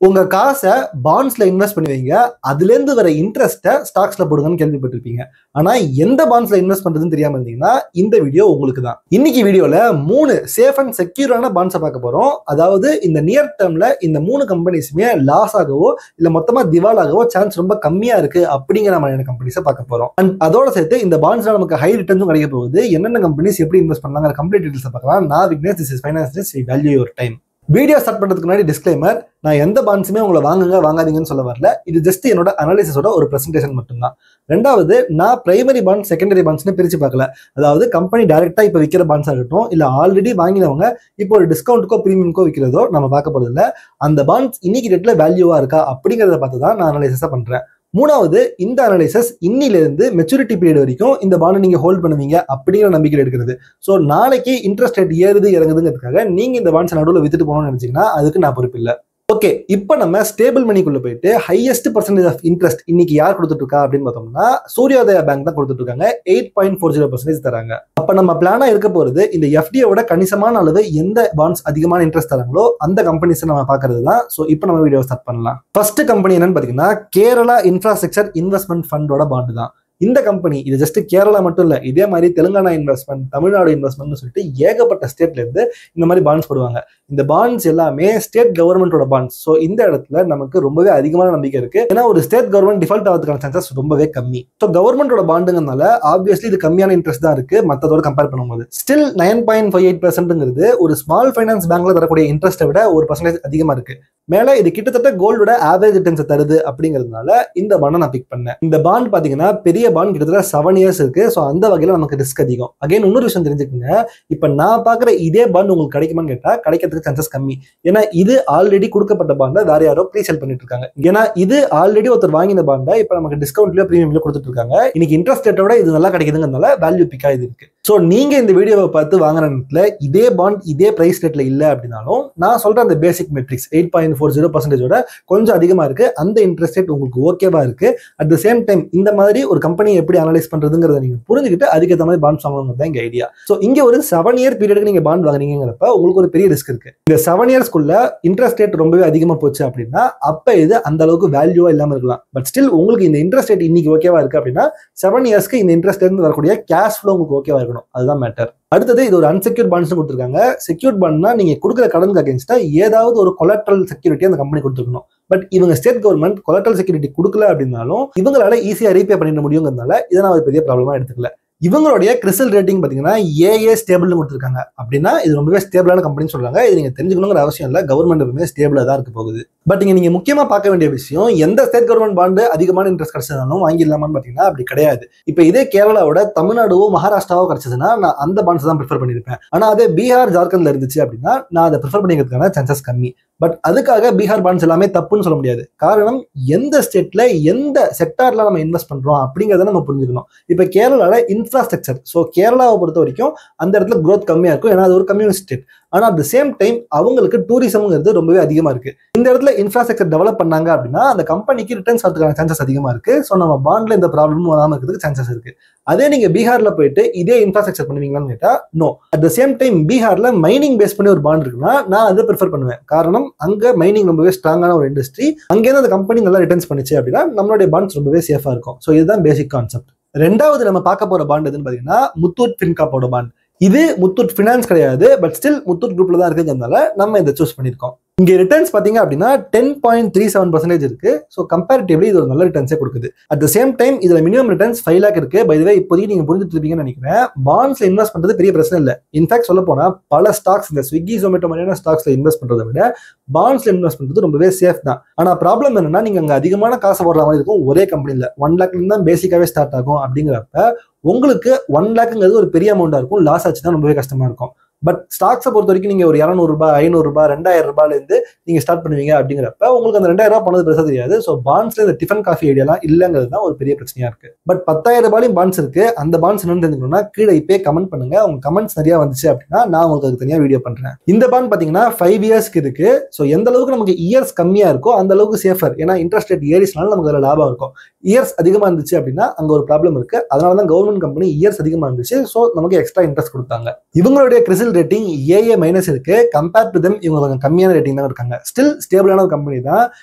உங்க காசை பாண்ட்ஸ்ல இன்வெஸ்ட் பண்ணுவீங்க. அதுல இருந்து வர இன்ட்ரெஸ்ட்டை ஸ்டாக்ஸ்ல போடுங்கன்னு கேள்விப்பட்டிருப்பீங்க. ஆனா எந்த பாண்ட்ஸ்ல இன்வெஸ்ட் பண்றதுன்னு தெரியாம இருந்தீங்கன்னா இந்த வீடியோ உங்களுக்கு தான். இன்னைக்கு வீடியோல 3 சேஃப் அண்ட் செக்யூரான பாண்ட்ஸை பார்க்க போறோம். அதாவது இந்த நியர் டேர்ம்ல இந்த 3 கம்பெனிஸுமே லாஸ் ஆகவோ இல்ல மொத்தமா திவாலாகவோ சான்ஸ் ரொம்ப கம்மியா இருக்கு அப்படிங்கிற மாதிரியான கம்பெனிஸை பார்க்க போறோம். அண்ட் அதோட சேர்த்து இந்த பாண்ட்ஸ்ல நமக்கு ஹை ரிட்டர்ன்ஸும் கிடைக்க போகுது. என்னென்ன கம்பெனிஸ் எப்படி இன்வெஸ்ட் பண்ணலாங்கிற கம்ப்ளீட் டீடைல்ஸ் பார்க்கலாம். நான் Vignesh, this is finance, value your time. Video start பண்றதுக்கு முன்னாடி டிஸ்க்ளைமர், நான் எந்த பாண்ட்ஸுமே உங்களை வாங்குங்க வாங்காதீங்கன்னு சொல்ல வரல. இது ஜஸ்ட் என்னோட அனாலிசிஸோட ஒரு பிரசன்டேஷன் மட்டும்தான். ரெண்டாவது, நான் பிரைமரி பாண்ட் செகண்டரி பாண்ட்ஸ்னு பிரிச்சு பார்க்கல. அதாவது கம்பெனி டைரக்டா இப்போ விற்கிற பாண்ட்ஸ் ஆகட்டும் இல்ல ஆல்ரெடி வாங்கினவங்க இப்போ ஒரு டிஸ்கவுண்ட்டுக்கோ பிரீமியம்க்கோ விற்கிறதோ நம்ம பார்க்க போறது இல்லை. அந்த பாண்ட்ஸ் இன்னைக்கு டேட்ல வேல்யூவா இருக்கா அப்படிங்கிறத பார்த்து தான் நான் அனாலிசிஸா பண்றேன். மூணாவது, இந்த அனாலிசிஸ் இன்னிலிருந்து மெச்சூரிட்டி பீரியட் வரைக்கும் இந்த பாண்ட் நீங்க ஹோல்ட் பண்ணுவீங்க அப்படிங்கிற நம்பிக்கை எடுக்கிறது. ஸோ நாளைக்கு இன்ட்ரெஸ்ட் ரேட் ஏறுது இறங்குதுங்கிறதுக்காக நீங்க இந்த பாண்ட்ஸ் நடுவில் வித்துட்டு போகணும்னு நினைச்சீங்கன்னா அதுக்கு நான் பொறுப்பு இல்லை. ஓகே, இப்போ நம்ம ஸ்டேபிள் மணிக்குள்ள போயிட்டு ஹையஸ்ட் பர்சன்டேஜ் ஆஃப் இன்ட்ரெஸ்ட் இன்னைக்கு யார் கொடுத்துட்டு இருக்கா அப்படின்னு பார்த்தோம்னா சூரியோதயா பேங்க் தான் கொடுத்துட்டு இருக்காங்க. 8.40% தராங்க. அப்ப நம்ம பிளானா இருக்க போறது இந்த எஃப்டியோட கணிசமான அளவு எந்த பாண்ட்ஸ் அதிகமான இன்ட்ரெஸ்ட் தராங்களோ அந்த கம்பெனிஸ் நம்ம பாக்குறது தான். ஸோ இப்போ நம்ம வீடியோ ஸ்டார்ட் பண்ணலாம். ஃபர்ஸ்ட் கம்பெனி என்னன்னு பாத்தீங்கன்னா கேரளா இன்ஃப்ராஸ்ட்ரக்சர் இன்வெஸ்ட்மெண்ட் ஃபண்டோட பாண்டு தான். இந்த கம்பெனி இது ஜஸ்ட் கேரளா மட்டும் இல்ல, இதே மாதிரி தெலுங்கானா இன்வெஸ்ட்மெண்ட், தமிழ்நாடு இன்வெஸ்ட்மெண்ட் சொல்லிட்டு ஏகப்பட்ட ஸ்டேட்ல இருந்து இந்த மாதிரி பாண்ட்ஸ் போடுவாங்க. இந்த பாண்ட்ஸ் எல்லாமே ஸ்டேட் கவர்மெண்டோட பாண்ட்ஸ். ஸோ இந்த இடத்துல நமக்கு ரொம்பவே அதிகமான நம்பிக்கை இருக்கு. ஏன்னா ஒரு ஸ்டேட் கவர்மெண்ட் டிஃபால்ட் ஆகிறதுக்கான சான்சஸ் ரொம்பவே கம்மி. ஸோ கவர்மெண்டோட பாண்டுங்கனால ஆப்வியஸ்லி இது கம்மியான இன்ட்ரெஸ்ட் தான் இருக்கு மற்றதோட கம்பேர் பண்ணும்போது. ஸ்டில் 9.58% ஒரு ஸ்மால் ஃபைனான்ஸ் பேங்க்ல தரக்கூடிய இன்ட்ரெஸ்ட்டை விட 1% அதிகமா இருக்கு. மேல இது கிட்டத்தட்ட கோல்டோட ஆவரேஜ் ரிட்டர்ன்ஸ் தருது அப்படிங்கிறதுனால இந்த பாண்டை நான் பிக் பண்ணேன். இந்த பாண்ட் பாத்தீங்கன்னா பெரிய பாண்ட் கிட்டத்தட்ட 7 இயர்ஸ் இருக்கு. ஸோ அந்த வகையில நமக்கு ரிஸ்க் அதிகம். அகைன் இன்னொரு விஷயம் தெரிஞ்சுக்கோங்க, இப்ப நான் பாக்குற இதே பாண்ட் உங்களுக்கு கிடைக்குமான்னு கேட்டா கிடைக்கிறதுக்கு சான்சஸ் கம்மி. ஏன்னா இது ஆல்ரெடி கொடுக்கப்பட்ட பாண்டை வேற யாரோ ப்ரீசெல் பண்ணிட்டு இருக்காங்க. ஏன்னா இது ஆல்ரெடி ஒருத்தர் வாங்கின பாண்டை இப்ப நமக்கு டிஸ்கவுண்ட்லயோ பிரீமியம்லயோ கொடுத்துட்டு இருக்காங்க. இன்னைக்கு இன்ட்ரெஸ்ட் ரேட்டோட இது நல்லா கிடைக்குதுங்கிறதுனால வேல்யூ பிக்கா இது இருக்கு. ஸோ நீங்க இந்த வீடியோவை பார்த்து வாங்குற நேரத்துல இதே பாண்ட் இதே பிரைஸ் ரேட்ல இல்ல அப்படின்னாலும் நான் சொல்ற அந்த பேசிக் மெட்ரிக்ஸ் 8.40% கொஞ்சம் அதிகமா இருக்கு. அந்த இன்ட்ரெஸ்ட் ரேட் உங்களுக்கு ஓகேவா இருக்கு. அட் த சேம் டைம் இந்த மாதிரி ஒரு கம்பெனி எப்படி அனலைஸ் பண்றதுங்கிறத நீங்க புரிஞ்சுக்கிட்டு அதுக்கேற்ற மாதிரி பாண்ட் வாங்கணும் தான் இங்க ஐடியா. ஸோ இங்க ஒரு 7 இயர் பீரியடுக்கு நீங்க பாண்ட் வாங்குறீங்கிறப்ப உங்களுக்கு ஒரு பெரிய ரிஸ்க் இருக்கு. இந்த 7 இயர்ஸ்க்குள்ள இன்ட்ரெஸ்ட் ரேட் ரொம்பவே அதிகமா போச்சு அப்படின்னா அப்ப இது அந்த அளவுக்கு வேல்யூவா இல்லாம இருக்கலாம். பட் ஸ்டில் உங்களுக்கு இந்த இன்ட்ரெஸ்ட் ரேட் இன்னைக்கு ஓகேவா இருக்கு அப்படின்னா 7 இயர்ஸ்க்கு இந்த இன்ட்ரெஸ்ட் ரேட் வரக்கூடிய கேஷ் ஃப்ளோ உங்களுக்கு ஓகேவா இருக்கணும். அதுதான் மேட்டர். அடுத்தது, இது ஒரு அன்செக்யூர் பாண்ட்ஸ் கொடுத்துருக்காங்க. செக்யூர் பாண்ட்னா நீங்க கொடுக்குற கடனுக்கு அகேன்ஸ்டா ஏதாவது ஒரு கொலட்ரல் செக்யூரிட்டி அந்த கம்பெனி கொடுத்துருக்கணும். பட் இவங்க ஸ்டேட் கவர்மெண்ட் கொலட்ரல் செக்யூரிட்டி கொடுக்கல அப்படின்னாலும் இவங்களால ஈஸியா ரீபே பண்ணிட முடியுங்கிறதுனால இதை நான் ஒரு பெரிய ப்ராப்ளமா எடுத்துக்கல. இவங்களுடைய கிறிஸ்டல் ரேட்டிங் பாத்தீங்கன்னா AA ஸ்டேபிள்னு கொடுத்துருக்காங்க. அப்படின்னா இது ரொம்பவே ஸ்டேபிளான கம்பெனி சொல்றாங்க. இது நீங்க தெரிஞ்சுக்கணுங்கிற அவசியம் இல்லை. கவர்மெண்ட் எப்பவுமே ஸ்டேபிளா தான் இருக்க போகுது. பட் நீங்க முக்கியமா பார்க்க வேண்டிய விஷயம், எந்த ஸ்டேட் கவர்மெண்ட் பாண்டு அதிகமான இன்ட்ரெஸ்ட் கிடைச்சதாலும் வாங்கிடலாமான்னு பாத்தீங்கன்னா அப்படி கிடையாது. இப்ப இதே கேரளாவோட தமிழ்நாடுவோ மகாராஷ்டிராவோ கிடைச்சதுன்னா நான் அந்த பாண்ட்ஸ் தான் ப்ரிஃபர் பண்ணிருப்பேன். ஆனா அதே பீகார் ஜார்க்கண்ட்ல இருந்துச்சு அப்படின்னா நான் அதை ப்ரிஃபர் பண்ணிக்கிறதுக்கான சான்சஸ் கம்மி. பட் அதுக்காக பீகார் பாண்ட்ஸ் எல்லாமே தப்புன்னு சொல்ல முடியாது. காரணம், எந்த ஸ்டேட்ல எந்த செக்டார்ல நம்ம இன்வெஸ்ட் பண்றோம் அப்படிங்கிறத நம்ம புரிஞ்சுக்கணும். இப்ப கேரளால இன்ஃப்ராஸ்ட்ரக்சர், ஸோ கேரளாவை பொறுத்த வரைக்கும் அந்த இடத்துல growth கம்மியா இருக்கும். ஏன்னா அது ஒரு கம்யூனிஸ்ட் ஸ்டேட். ஆனா அட் த சேம் டைம் அவங்களுக்கு டூரிசம்ங்கிறது ரொம்பவே அதிகமா இருக்கு. இந்த இடத்துல இன்ஃப்ராஸ்ட்ரக்சர் டெவலப் பண்ணாங்க அப்படின்னா அந்த கம்பெனிக்கு ரிட்டர்ன்ஸ் வரதுக்கான சான்சஸ் அதிகமா இருக்கு. ஸோ நம்ம பாண்ட்ல இந்த ப்ராப்ளமும் வராம இருக்கிறதுக்கு சான்சஸ் இருக்கு. அதே நீங்க பீகார்ல போயிட்டு இதே இன்ஃப்ராஸ்ட்ரக்சர் பண்ணுவீங்களான்னு கேட்டா no. At the same time பீகார்ல மைனிங் பேஸ் பண்ணி ஒரு பாண்ட் இருக்குன்னா நான் அதை ப்ரிஃபர் பண்ணுவேன். காரணம், அங்க மைனிங் ரொம்பவே ஸ்ட்ராங்கான ஒரு இண்டஸ்ட்ரி. அங்கேருந்து அந்த கம்பெனி நல்லா ரிட்டர்ன்ஸ் பண்ணிச்சு அப்படின்னா நம்மளுடைய பாண்ட்ஸ் ரொம்பவே சேஃபா இருக்கும். ஸோ இதுதான் பேசிக் கான்செப்ட். ரெண்டாவது நம்ம பார்க்க போற பாண்ட் எதுன்னு பாத்தீங்கன்னா முத்தூட் ஃபின்காப்போட பாண்ட். இது முத்தூட் ஃபினான்ஸ் கிடையாது. பட் ஸ்டில் முத்தூட் குரூப்ல தான் இருக்குங்கிறதுனால நம்ம இதை சூஸ் பண்ணிருக்கோம். இங்க ரிட்டர்ன்ஸ் பாத்தீங்க அப்படின்னா 10.37% இருக்கு. ஸோ கம்பேரிட்டிவ்லி இது ஒரு நல்ல ரிட்டர்ன்ஸே கொடுக்குது. அட் த சேம் டைம் இதுல மினிமம் ரிட்டர்ன்ஸ் 5 lakh இருக்கு. பை தி வே இப்போதைக்கு நீங்க புரிஞ்சுட்டு இருப்பீங்கன்னு நினைக்கிறேன். பாண்ட்ஸ்ல இன்வெஸ்ட் பண்றது பெரிய பிரச்சனை இல்லை. இன்ஃபேக்ட் சொல்ல போனா பல ஸ்டாக்ஸ், இந்த ஸ்விக்கி ஜொமேட்டோ மாதிரியான ஸ்டாக்ஸ்ல இன்வெஸ்ட் பண்றதை விட பாண்ட்ஸ்ல இன்வெஸ்ட் பண்றது ரொம்பவே சேஃப் தான். ஆனா ப்ராப்ளம் என்னன்னா நீங்க அங்க அதிகமான காசு போடுற மாதிரி இருக்கும். ஒரே கம்பெனில 1 lakh தான் பேசிக்காவே ஸ்டார்ட் ஆகும். அப்படிங்கிறப்ப உங்களுக்கு 1 lakhங்கிறது ஒரு பெரிய அமௌண்டா இருக்கும். லாஸ் ஆச்சுன்னா ரொம்பவே கஷ்டமா இருக்கும். பட் ஸ்டாக்ஸை பொறுத்த வரைக்கும் நீங்க ஒரு 200 ரூபாய், 500 ரூபாய், 2000 ரூபாயில இருந்து நீங்க ஸ்டார்ட் பண்ணுவீங்க அப்படிங்கிறப்ப உங்களுக்கு அந்த 2000 ரூபாய் பண்ணது பெருசா தெரியாது. ஸோ பாண்ட்ஸ்ல இந்த டிஃபன் காஃபி ஐடியாலாம் இல்லைங்கிறது தான் ஒரு பெரிய பிரச்சனையா இருக்கு. பட் 10,000 ரூபாயும் பாண்ட்ஸ் இருக்கு. அந்த பாண்ட்ஸ் என்னன்னு தெரிஞ்சுக்கணும்னா கீழே இப்பே கமெண்ட் பண்ணுங்க. உங்க கமெண்ட்ஸ் நிறைய வந்துச்சு அப்படின்னா நான் உங்களுக்கு அதுக்கு தனியாக வீடியோ பண்றேன். இந்த பாண்ட் பாத்தீங்கன்னா 5 இயர்ஸ்க்கு இருக்கு. ஸோ எந்த அளவுக்கு நமக்கு இயர்ஸ் கம்மியா இருக்கோ அந்த அளவுக்கு சேஃபர். ஏன்னா இன்ட்ரெஸ்ட் ரேட் ஏறிஸ்னால நமக்கு அதில் லாபம் இருக்கும். இயர்ஸ் அதிகமா இருந்துச்சு அப்படின்னா அங்க ஒரு ப்ராப்ளம் இருக்கு. அதனால தான் கவர்மெண்ட் கம்பெனி இயர்ஸ் அதிகமா இருந்துச்சு. ஸோ நமக்கு எக்ஸ்ட்ரா இன்ட்ரெஸ்ட் கொடுத்தாங்க. இவங்களுடைய crystal CRISIL rating AA minus இருக்கு. கம்பேர் டு தெம் இவங்க கொஞ்சம் கம்மியான ரேட்டிங் தான் இருக்காங்க. ஸ்டில் ஸ்டேபிளான ஒரு கம்பெனி தான்.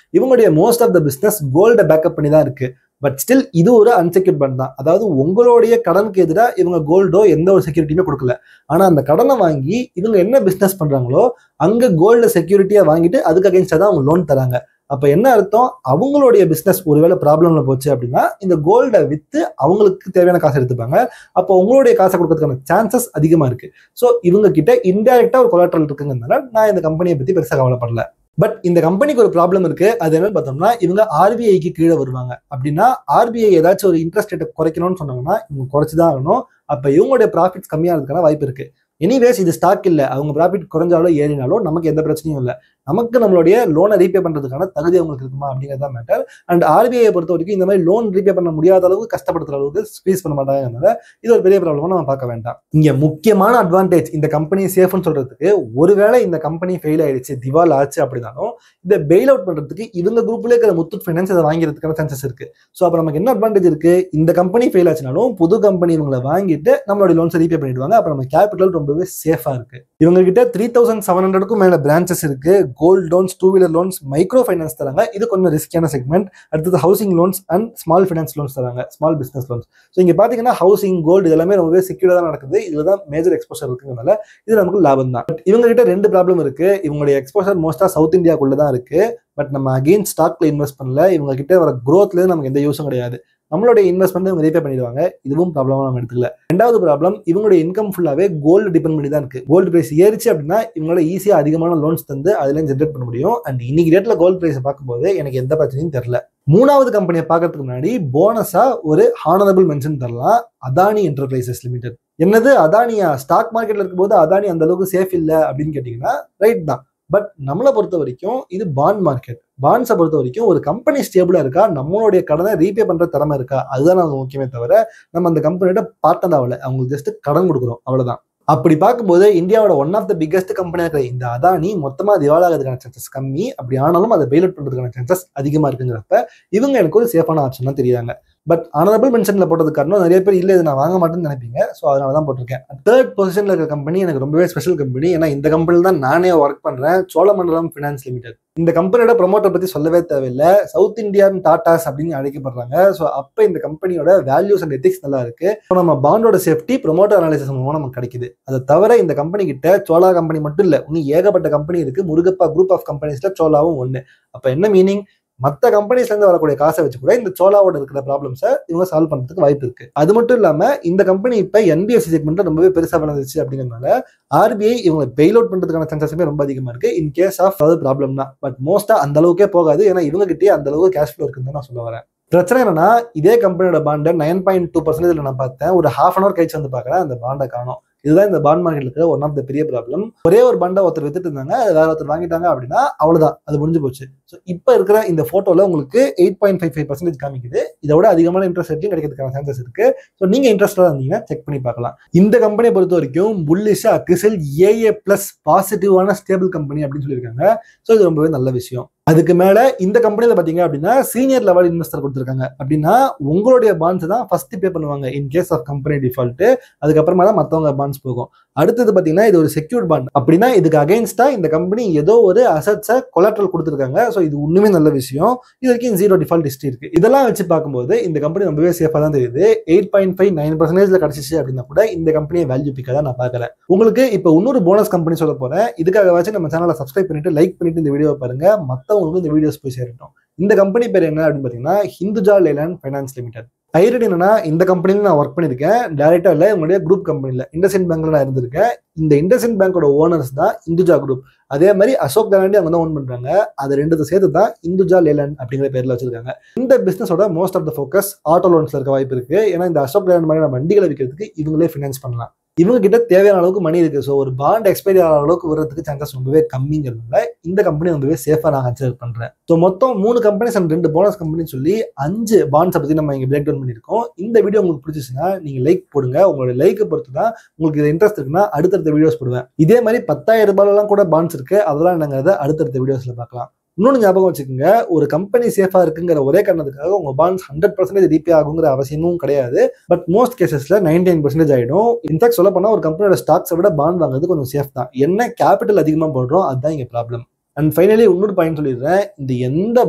இவங்களுடைய மோஸ்ட் ஆஃப் த பிசினஸ் கோல்டை பேக்கப் பண்ணி தான் இருக்கு. பட் ஸ்டில் இது ஒரு அன்செக்யூர்ட் பாண்ட் தான். அதாவது உங்களுடைய கடனுக்கு எதிராக இவங்க கோல்டோ எந்த ஒரு செக்யூரிட்டியுமே கொடுக்கல. ஆனா அந்த கடனை வாங்கி இவங்க என்ன பிசினஸ் பண்றாங்களோ அங்க கோல்டு செக்யூரிட்டியா வாங்கிட்டு அதுக்கு அகைன்ஸ்டா தான் அவங்க லோன் தராங்க. அப்ப என்ன அர்த்தம், அவங்களுடைய பிசினஸ் ஒருவேளை ப்ராப்ளம்ல போச்சு அப்படின்னா இந்த கோல்டை வித்து அவங்களுக்கு தேவையான காசை எடுத்துப்பாங்க. அப்போ உங்களுடைய காசை கொடுக்கறதுக்கான சான்சஸ் அதிகமா இருக்கு. ஸோ இவங்க கிட்ட இன்டைரக்டா ஒரு கொலாட்ரல் இருக்குங்கிறதுனால நான் இந்த கம்பெனியை பத்தி பெருசாக கவலைப்படல. பட் இந்த கம்பெனிக்கு ஒரு ப்ராப்ளம் இருக்கு. அது என்னன்னு பார்த்தோம்னா, இவங்க RBIக்கு கீழே வருவாங்க. அப்படின்னா RBI ஏதாச்சும் ஒரு இன்ட்ரெஸ்ட் ரேட்டை குறைக்கணும்னு சொன்னாங்கன்னா இவங்க குறைச்சுதான் ஆகணும். அப்ப இவங்களுடைய ப்ராஃபிட்ஸ் கம்மியாகிறதுக்கான வாய்ப்பு இருக்கு. எனிவேஸ் இது ஸ்டாக் இல்லை, அவங்க ப்ராஃபிட் குறைஞ்சாலோ ஏறினாலோ நமக்கு எந்த பிரச்சனையும் இல்லை. நமக்கு நம்மளுடைய லோனை ரீபே பண்றதுக்கான தகுதி அவங்களுக்கு இருக்குமா அப்படிங்கிறதா மேட்டர். அண்ட் RBI பொறுத்த வரைக்கும் இந்த மாதிரி லோன் ரீபே பண்ண முடியாத அளவுக்கு கஷ்டப்படுத்துற அளவுக்கு ஸ்பீஸ் பண்ண மாட்டாங்க. இது ஒரு பெரிய ப்ராப்ளமா நம்ம பார்க்க வேண்டாம். இங்க முக்கியமான அட்வான்டேஜ் இந்த கம்பெனி சேஃப்னு சொல்றதுக்கு, ஒருவேளை இந்த கம்பெனி ஃபெயில் ஆயிடுச்சு, திவால் ஆச்சு அப்படின்னாலும் இதை பெயில் அவுட் பண்றதுக்கு இவங்க குரூப்ல இருக்கிற முத்தூட் ஃபைனான்ஸ் இதை வாங்கிறதுக்கான சான்சஸ் இருக்கு. ஸோ அப்போ நமக்கு என்ன அட்வான்டேஜ் இருக்கு, இந்த கம்பெனி ஃபெயில் ஆச்சுனாலும் புது கம்பெனி இவங்களை வாங்கிட்டு நம்மளுடைய லோன்ஸை ரீபே பண்ணிடுவாங்க. அப்போ நம்ம கேபிட்டல் ரொம்பவே சேஃபா இருக்கு. இவங்க கிட்ட 3700க்கும் மேல பிரான்ச்சஸ் இருக்கு. கோல்ட் லோன்ஸ், 2-வீலர் லோன்ஸ், மைக்ரோ ஃபைனான்ஸ் தராங்க. இது கொஞ்சம் ரிஸ்கியான செக்மெண்ட். அடுத்தது housing loans and small finance loans தராங்க, ஸ்மால் பிசினஸ் லோன்ஸ். ஸோ இங்க பாத்தீங்கன்னா ஹவுசிங், கோல்டு இதெல்லாமே ரொம்பவே செக்யூரா தான் நடக்குது. இதுதான் மேஜர் எக்ஸ்போசர் இருக்குங்கிறதுனால இது நமக்கு லாபம் தான். பட் இவங்க கிட்ட 2 ப்ராப்ளம் இருக்கு. இவங்களுடைய எக்ஸ்போசர் மோஸ்டா சவுத் இந்தியாக்குள்ள தான் இருக்கு. பட் நம்ம அகெயின் ஸ்டாக்ல இன்வெஸ்ட் பண்ணல. இவங்க கிட்ட வர growthல நமக்கு எந்த யூஸும் கிடையாது. நம்மளுடைய இன்வெஸ்ட்மெண்ட் இவங்க ரீபே பண்ணிடுவாங்க. இதுவும் ப்ராப்ளமா நம்ம எடுத்துக்கல. ரெண்டாவது ப்ராப்ளம், இவங்களுடைய இன்கம் ஃபுல்லாவே கோல்டு டிபெண்ட் பண்ணி தான் இருக்கு. கோல்டு பிரைஸ் ஏறிச்சு அப்படின்னா இவங்களால ஈஸியா அதிகமான லோன்ஸ் தந்து அதுல ஜென்ரேட் பண்ண முடியும். அண்ட் இன்னைக்கு டேட்ல கோல்டு பிரைஸ் பார்க்கும்போது எனக்கு எந்த பிரச்சனையும் தெரியல. மூணாவது கம்பெனியை பார்க்கறதுக்கு முன்னாடி போனஸா ஒரு ஹானரபிள் மென்ஷன் தரலாம். Adani enterprises limited. என்னது அதானியா? ஸ்டாக் மார்க்கெட்ல இருக்கும்போது அதானி அந்த அளவுக்கு சேஃப் இல்லை அப்படின்னு கேட்டீங்கன்னா ரைட் தான். பட் நம்மளை பொறுத்த வரைக்கும் இது பாண்ட் மார்க்கெட். பாண்ட்ஸை பொறுத்த வரைக்கும் ஒரு கம்பெனி ஸ்டேபிளா இருக்கா, நம்மளுடைய கடனை ரீபே பண்ற திறமை இருக்கா, அதுதான் நமக்கு முக்கியமே தவிர நம்ம அந்த கம்பெனியோட பார்ட்னர் ஆகல, அவங்களுக்கு ஜஸ்ட் கடன் கொடுக்குறோம், அவ்வளவுதான். அப்படி பார்க்கும்போது இந்தியாவோட ஒன் ஆஃப் த பிக்கஸ்ட் கம்பெனியாக இருக்கிற இந்த அதானி மொத்தமாக திவாலாகிறதுக்கான சான்சஸ் கம்மி. அப்படி ஆனாலும் அதை பெயில் அவுட் பண்ணுறதுக்கான சான்சஸ் அதிகமாக இருக்குங்கிறப்ப இவங்க எனக்கு ஒரு சேஃபான ஆப்ஷன் தான் தெரியுறாங்க. பட் ஆனரபிள் மென்ஷன்ல போட்டதுக்கு காரணம் நிறைய பேர் இல்லை இதை நான் வாங்க மாட்டேன்னு நினைப்பீங்க. ஸோ அதனால தான் போட்டிருக்கேன். 3rd பொசிஷன்ல இருக்கிற கம்பெனி எனக்கு ரொம்பவே ஸ்பெஷல் கம்பெனி. ஏன்னா இந்த கம்பெனியில் தான் நானே ஒர்க் பண்றேன். Cholamandalam finance limited. இந்த கம்பெனியோட ப்ரொமோட்டர் பத்தி சொல்லவே தேவையில்லை. சவுத் இந்தியன் டாட்டாஸ் அப்படின்னு அழைக்கப்படுறாங்க. ஸோ அப்போ இந்த கம்பெனியோட வேல்யூஸ் அண்ட் எத்திக்ஸ் நல்லா இருக்கு. நம்ம பாண்டோட சேஃப்டி ப்ரொமோட்டர் அனாலிசிஸ் மூலமா நமக்கு கிடைக்குது. அதை தவிர இந்த கம்பெனி கிட்ட சோழா கம்பெனி மட்டும் இல்லை, இன்னும் ஏகப்பட்ட கம்பெனி இருக்கு. முருகப்பா குரூப் ஆஃப் கம்பெனிஸ்ல சோழாவும் ஒன்று. அப்போ என்ன மீனிங், மற்ற கம்பெனிஸ்ல இருந்து வரக்கூடிய காசை வச்சு கூட இந்த சோலாவோட இருக்கிற ப்ராப்ளம்ஸை இவங்க சால்வ் பண்றதுக்கு வாய்ப்பு இருக்கு. அது மட்டும் இல்லாம இந்த கம்பெனி இப்ப NBFC செக்மெண்ட்ல ரொம்பவே பெருசா வளர்ந்துச்சு அப்படிங்கிறதுனால RBI இவங்க பெயில் அவுட் பண்றதுக்கான சான்சஸுமே ரொம்ப அதிகமா இருக்கு இன் கேஸ் ஆஃப் அதாவது ப்ராப்ளம் தான். பட் மோஸ்டா அந்த அளவுக்கே போகாது. ஏன்னா இவங்க கிட்டே அந்த அளவுக்கு கேஷ் ஃப்ளோ இருக்குன்னு நான் சொல்ல வரேன். பிரச்சனை என்னன்னா, இதே கம்பெனியோட பாண்டை 9.2% நான் பார்த்தேன். ஒரு ½ hour கழிச்சு வந்து பார்க்குறேன், அந்த பாண்டை காணோம். இதுதான் இந்த பாண்ட் மார்க்கெட்ல இருக்கிற ஒன் ஆஃப் த பெரிய ப்ராப்ளம். ஒரே ஒரு பாண்டை ஒருத்தர் வித்துட்டு இருந்தாங்க, வேற ஒருத்தர் வாங்கிட்டாங்க அப்படின்னா அவ்வளவுதான், அது முடிஞ்சு போச்சு. ஸோ இப்போ இருக்கிற இந்த போட்டோல உங்களுக்கு 8.55% காமிக்குது. இதோட அதிகமான இன்ட்ரெஸ்ட் ரேட்லையும் கிடைக்கிறதுக்கான சான்சஸ் இருக்கு. ஸோ நீங்க இன்ட்ரெஸ்டா இருந்தீங்கன்னா செக் பண்ணி பார்க்கலாம். இந்த கம்பெனியை பொறுத்த வரைக்கும் புல்லிஷா CRISIL AA+ பாசிட்டிவான ஸ்டேபிள் கம்பெனி அப்படின்னு சொல்லியிருக்காங்க. ஸோ இது ரொம்பவே நல்ல விஷயம். அதுக்கு மேல இந்த கம்பெனில பாத்தீங்க அப்படின்னா சீனியர் லெவல் இன்வெஸ்டர் கொடுத்துருக்காங்க. அப்படின்னா உங்களுடைய பாண்ட்ஸ் தான் ஃபர்ஸ்ட் பே பண்ணுவாங்க in case of company default. அதுக்கப்புறமா தான் மற்றவங்க பாண்ட்ஸ் போகும். அடுத்தது பாத்தீங்கன்னா இது ஒரு செக்யூர்ட் பாண்ட். அப்படின்னா இதுக்கு அகைன்ஸ்டா இந்த கம்பெனி ஏதோ ஒரு அசட்ஸை கொலாட்ரல் கொடுத்துருக்காங்க. ஸோ இது ஒண்ணுமே நல்ல விஷயம். இது வரைக்கும் 0 டிஃபால்ட் ஹிஸ்டரி இருக்கு. இதெல்லாம் வச்சு பார்க்கும்போது இந்த கம்பெனி ரொம்பவே சேஃபா தான் தெரியுது. 8.59% கிடைச்சிச்சு அப்படின்னா கூட இந்த கம்பெனியை வேல்யூ பிக்கா தான் நான் பார்க்கறேன். உங்களுக்கு இப்போ இன்னொரு போனஸ் கம்பெனி சொல்ல போறேன். இதுக்காக வச்சு நம்ம சேனலை சப்ஸ்கிரைப் பண்ணிட்டு லைக் பண்ணிட்டு இந்த வீடியோ பாருங்க. மற்றவங்களுக்கு இந்த வீடியோஸ் போய் சேரட்டும். இந்த கம்பெனி பேர் என்ன அப்படின்னு பாத்தீங்கன்னா Hinduja Leyland finance limited. ID என்னன்னா, இந்த கம்பெனில நான் ஒர்க் பண்ணியிருக்கேன். டைரக்டா இல்லை, உங்களுடைய குரூப் கம்பெனில இண்டஸ்இண்ட் பேங்க்ல நான் இருந்திருக்கேன். இந்த இண்டஸ்இண்ட் பேங்கோட ஓனர்ஸ் தான் இந்துஜா குரூப். அதே மாதிரி அசோக் லேலண்டி அவங்க தான் ஓன் பண்றாங்க. அது ரெண்டு சேர்த்து தான் இந்துஜா லேலண்ட் அப்படிங்கிற பேர்ல வச்சிருக்காங்க. இந்த பிசினஸோட most of the focus auto லோன்ஸ்ல இருக்க வாய்ப்பு இருக்கு. ஏன்னா இந்த அசோக் லேலண்ட் மாதிரி வண்டிகளை விற்கிறதுக்கு இவங்களே ஃபினான்ஸ் பண்ணலாம். இவங்க கிட்ட தேவையான அளவுக்கு மணி இருக்கு. ஸோ ஒரு பாண்ட் எக்ஸ்பைரி ஆகிற அளவுக்கு வரதுக்கு சான்சஸ் ரொம்பவே கம்மிங்கிறதுனால இந்த கம்பெனி ரொம்பவே சேஃபா நான் கன்சிடர் பண்றேன். ஸோ மொத்தம் 3 கம்பெனிஸ் அண்ட் 2 போனஸ் கம்பெனி சொல்லி 5 பாண்ட்ஸை பத்தி நம்ம இங்க பிரேக் டவுன் பண்ணிருக்கோம். இந்த வீடியோ உங்களுக்கு பிடிச்சிச்சுன்னா நீங்க லைக் போடுங்க. உங்களோட லைக்கை பொறுத்து தான் உங்களுக்கு இது இன்ட்ரெஸ்ட் இருக்குன்னா அடுத்தடுத்த வீடியோஸ் போடுவேன். இதே மாதிரி 10,000 ரூபாயெல்லாம் கூட பாண்ட்ஸ் இருக்கு. அதெல்லாம் நாங்கள் அடுத்தடுத்த வீடியோஸ்ல பார்க்கலாம். இன்னொன்று ஞாபகம் வச்சுக்கோங்க, ஒரு கம்பெனி சேஃபா இருக்குங்கிற ஒரே காரணத்துக்காக உங்க பாண்ட்ஸ் 100% ரீபே ஆகுங்கிற அவசியமும் கிடையாது. பட் மோஸ்ட் கேசஸ்ல 99% ஆயிடும். இன்ஃபேக்ட் சொல்ல போனா ஒரு கம்பெனியோட ஸ்டாக்ஸை விட பாண்ட் வாங்குறது கொஞ்சம் சேஃப் தான். என்ன கேபிட்டல் அதிகமாக போடுறோம் அதுதான் இங்க ப்ராப்ளம். அண்ட் ஃபைனலி இன்னொரு பாயிண்ட் சொல்லிடுறேன், இந்த எந்த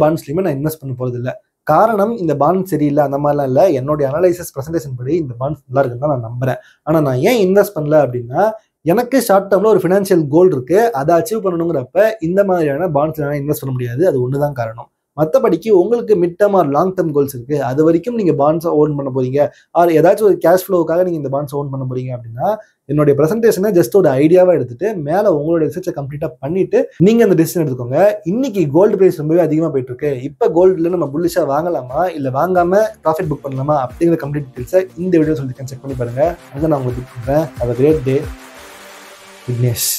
பாண்ட்ஸ்லையுமே நான் இன்வெஸ்ட் பண்ண போறது இல்லை. காரணம் இந்த பாண்ட் சரியில்லை அந்த மாதிரிலாம் இல்லை. என்னுடைய அனலைசிஸ் ப்ரெசன்டேஷன் படி இந்த பாண்ட்ஸ் நல்லா இருக்குன்னு தான் நான் நம்புறேன். ஆனால் நான் ஏன் இன்வெஸ்ட் பண்ணல அப்படின்னா, எனக்கு ஷார்ட் டேர்ம்ல ஒரு ஃபினான்ஷியல் கோல் இருக்கு, அதை அச்சீவ் பண்ணணுங்கிறப்ப இந்த மாதிரியான பாண்ட்ஸ்ல இன்வெஸ்ட் பண்ண முடியாது. அது ஒண்ணுதான் காரணம். மற்றபடிக்கு உங்களுக்கு mid term or long term goals இருக்கு, அது வரைக்கும் நீங்க பாண்ட்ஸை ஓன் பண்ண போறீங்க, ஆர் ஏதாச்சும் ஒரு கேஷ் ஃப்ளோவுக்காக நீங்க இந்த பாண்ட்ஸ் ஓன் பண்ண போறீங்க அப்படின்னா, என்னுடைய பிரசன்டேஷனை ஜஸ்ட் ஒரு ஐடியாவா எடுத்துட்டு மேல உங்களோட ரிசர்ச்சை கம்ப்ளீட்டா பண்ணிட்டு நீங்க அந்த டிசிஷன் எடுத்துக்கோங்க. இன்னைக்கு கோல்டு பிரைஸ் ரொம்பவே அதிகமா போயிட்டு இருக்கு. இப்ப கோல்டுல நம்ம புல்லிஷா வாங்கலாமா இல்ல வாங்காம ப்ராஃபிட் புக் பண்ணலாமா அப்படிங்கிற கம்ப்ளீட் டீடைல்ஸை இந்த வீடியோ சொல்லி செக் பண்ணி பாருங்க. அதை நான் உங்களுக்கு பண்றேன். Have a great day. Vignesh.